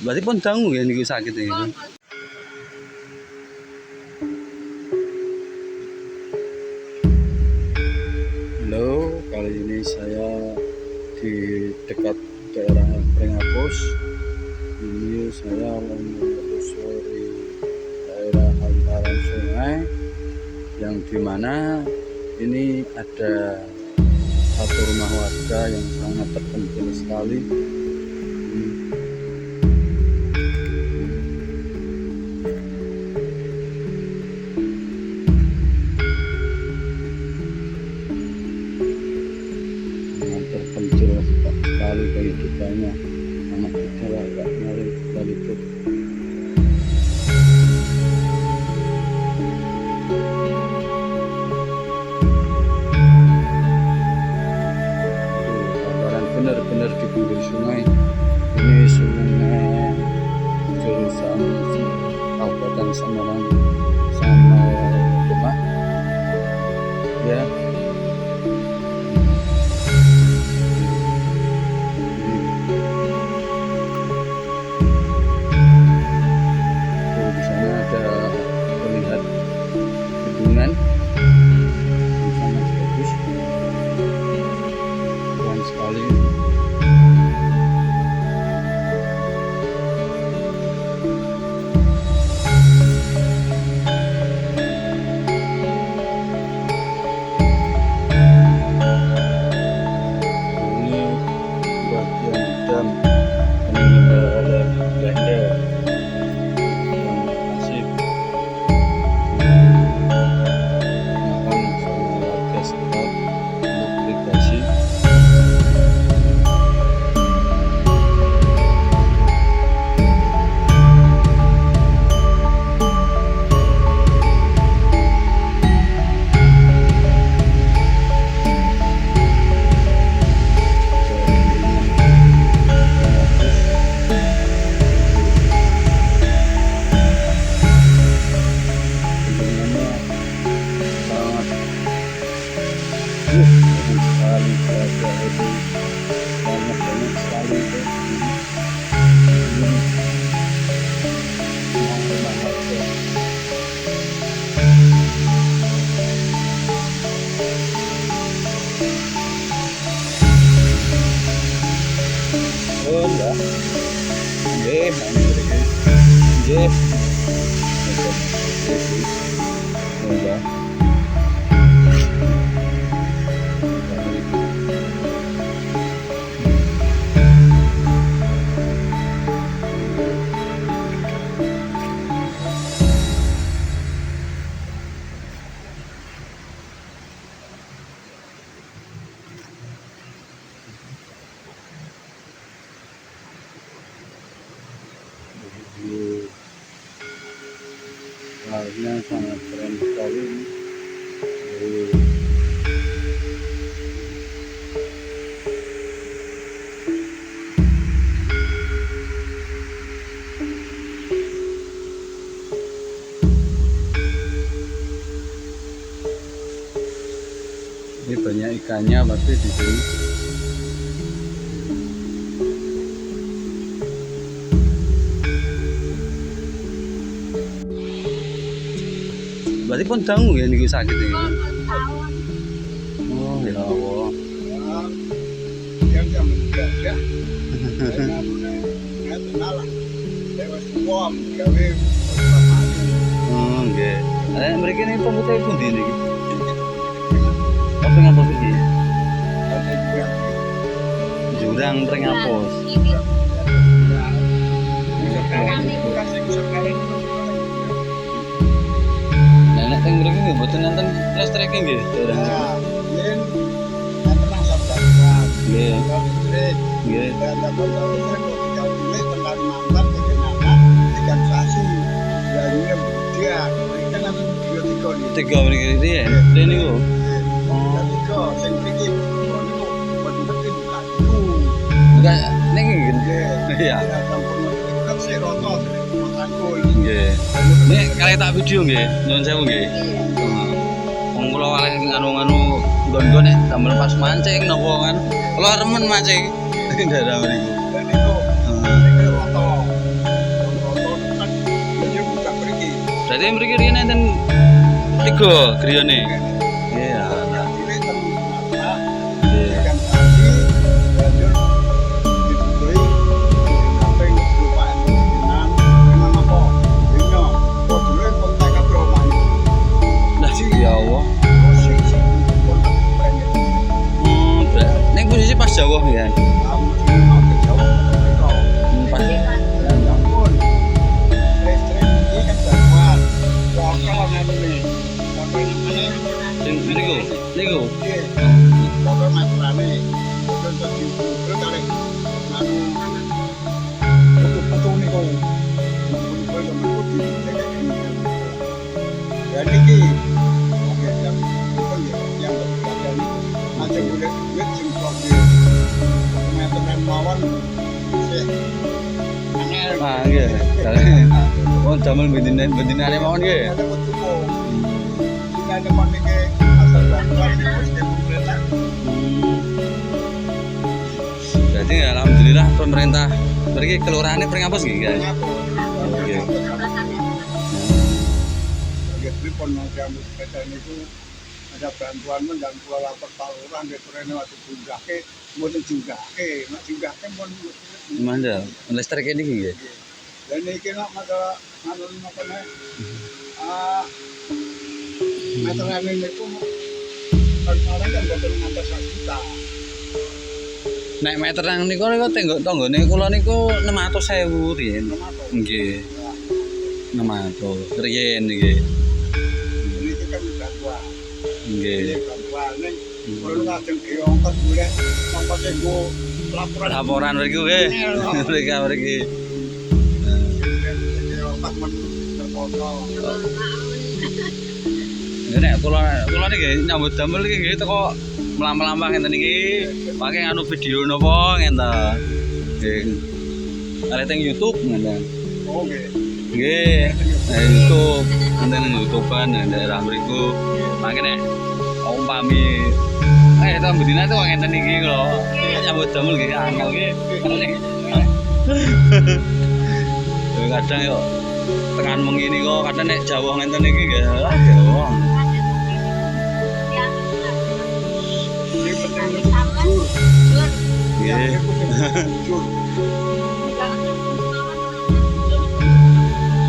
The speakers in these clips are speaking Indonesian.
Berarti pun dangu ya niku sakit ini. Halo, kali ini saya di dekat daerah Pringapus. Ini saya menelusuri daerah hamparan sungai yang dimana ini ada satu rumah warga yang sangat terpencil sekali. Terpencil sekali kehidupannya, anak kita agak nyari sekalipun. Gambaran benar-benar di pinggir sungai. Ini sungai jurusan Kabupaten Semarang sama Demak ya. Airnya sangat keren sekali ini. Ini banyak ikannya pasti di sini. Berarti pun dangu ya niku sakit ini. Oh ya Allah. Nggih. Mriki ini pemutih pundi niki? Pringapus iki. Jurang Pringapus. Nek teng mriki nggih mboten nonton listrik nggih. Yen enten asap darurat. Nggih. Nggih. Ada kontrol listrik kok tidak boleh tengah mantan bagaimana digantasi. Ya dia kan langsung tiga mriki ya. Rene niku. Oh. Tiga sing mriki niku bener-bener bukan. Enggak ning nggih. Iya. Kan seroto motorku. Nggih. Nek kali tak video nggih, nyuwun sewu nggih. Wong kula kalih nganu-nganu nggon-nggon nek damel pas mancing napa kan. Kula remen mancing. Daerah mriku. Niku. Niku roto. Berarti mriki riyen enten 3 griyane. Iya. Ini teman mata, Iya. ikan tadi, banjur dibeli, sampai kelupaan dengan memang apa? Dino, kok dulu yang kontak kabeh omah. Lah ya Allah. Sing kontak banyak. Ning posisi pas Jawa ya. Kamu sing mau ke Jawa, kau. Pas. Ya ampun. Listrik ini kan bantuan. Lokal namanya. Apa namanya? Sing niku. Iya. Pokoknya masalahnya itu jadi terus kali anu foto-foto nih kau foto-foto yang mengikuti kayak gini dan ini oke yang itu ya yang berkata ini aja boleh duit jempol di teman-teman mawon sih angel Ah nggih. Oh damel bendinane mawon nggih. ada foto ini ada pakai asal bantuan di pemerintah. Berarti alhamdulillah pemerintah mriki kelurahannya pring apa sih guys? Oke. Jadi pengajian sepeda itu ada bantuan dan kelola pertaluran di Turene waktu junggake, mboten junggake, nek junggake pun Mandel, listrik ini nggih. dan ini nak masalah anu apa nih? Masalah ini itu orang kan boten ngatas 1 juta. Nek meter nang niku tanggane kula niku 600.000 riyen. Nggih. 600 riyen nggih. Ini itu kan bantuan. Ini Nggih. bantuan nih. Kalau ngajeng diongkos boleh ongkosnya go laporan. Laporan mriki nggih. Mriki. Ongkos terpotong. Nek kula niki nyambut damel iki nggih teko mlampah-lampah ngenten iki. Pakai anu video napa ngenten. Nggih. Are teng YouTube ngenten. Oke. Nggih. YouTube, ngenten YouTube-an daerah mriku. Pakai nek umpami ta bedina itu ngenten iki lho. Nyambut damel nggih angel nggih. Kadang yo tekan mengini kok kadang nek Jawa ngenten iki nggih. Jawa. Ini penting itu jujur. Nggih. Jujur.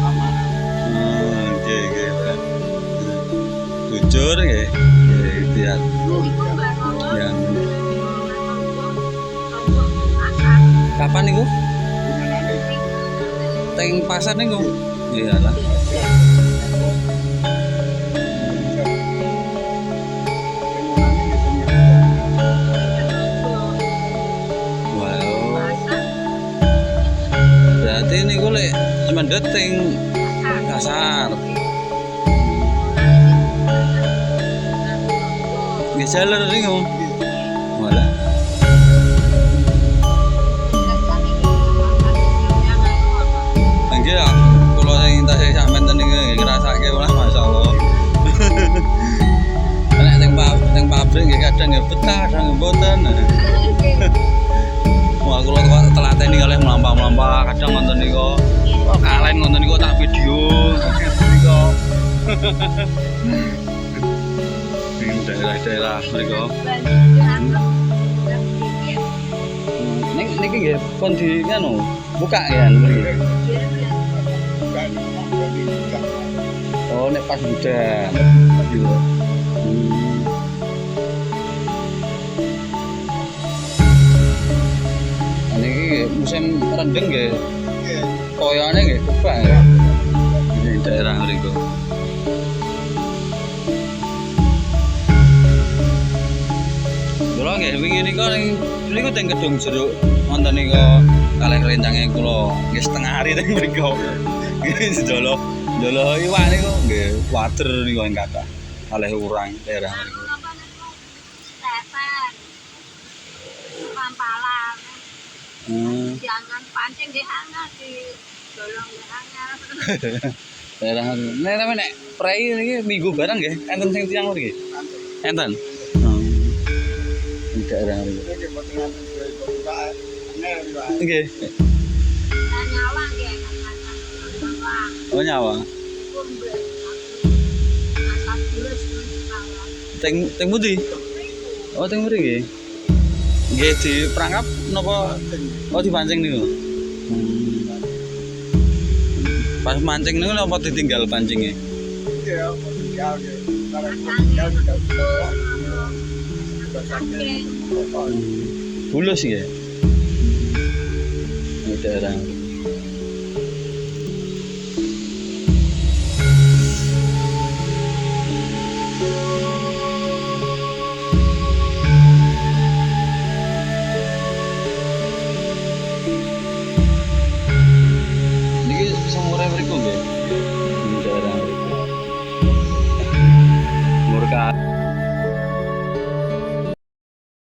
Amanah. Nggih. Jujur nggih. Iya. Jujur. Ya. Kapan niku? Gimana nih? Teng pasar niku. Iyalah. Berarti niku lek mendet teng kasar. Nggih jaler niku. Walah. Nggih ya, kula sing tasih sak menten niku nggih ngrasake malah masyaallah. Nek teng pabrik nggih kadang nggih betah, kadang mboten. Wah, kula kok telateni kalih mlampah-mlampah, kadang ngonten niku. Kok kalen ngonten niku tak video. Niku. Ning daerah-daerah mriku. Niki nggih pun di ngono, buka ya mriki. Oh, nek pas udah. Iya. Niki musim rendeng nggih. Koyone nggih kebak ya. Di daerah mriku. Kula nggih wingi niku teng gedung jeruk wonten niku kalih rencange kula nggih setengah hari teng mriku. Nggih sedolo iwak niku nggih wader niku ing kathah kalih urang daerah mriku. Pampalan. Hmm. Jangan pancing di hangat di dolong di hangat. Daerah nek prei niki minggu barang nggih enten sing tiyang mriki. Enten. Di daerah mriku. Nggih. Nyawa nggih. Oh nyawa. Kumbel. Teng pundi? Oh, teng mriki. Nggih diperangkap napa? Oh, dipancing niku. Pas mancing niku napa ditinggal pancingnya? Iya, tinggal ya. Tinggal tidak Oke. Bulus nggih. Ini daerah